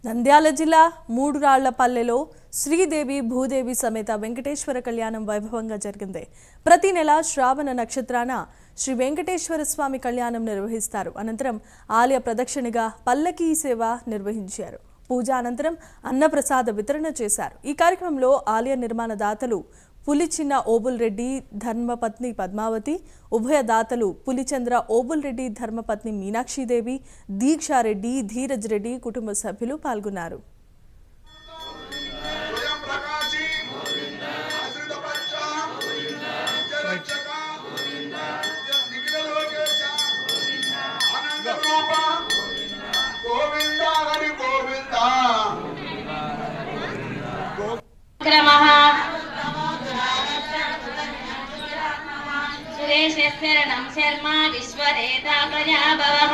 నంద్యాల జిల్లా మూడురాళ్లపల్లెలో శ్రీదేవి భూదేవి సమేత వెంకటేశ్వర కళ్యాణం వైభవంగా జరిగింది. ప్రతి నెల శ్రావణ నక్షత్రాన శ్రీ వెంకటేశ్వర స్వామి కళ్యాణం నిర్వహిస్తారు. అనంతరం ఆలయ ప్రదక్షిణగా పల్లకీ సేవ నిర్వహించారు. పూజ అనంతరం అన్నప్రసాద వితరణ చేశారు. ఈ కార్యక్రమంలో ఆలయ నిర్మాణదాతలు పులిచిన్న ఓబుల్ రెడ్డి ధర్మపత్ని పద్మావతి, ఉభయదాతలు పులిచంద్ర ఓబుల్ రెడ్డి ధర్మపత్ని మీనాక్షిదేవి, దీక్షారెడ్డి, ధీరజ్ రెడ్డి కుటుంబ సభ్యులు పాల్గొన్నారు. శరణం శర్మ విశ్వరేత ప్రజాభవః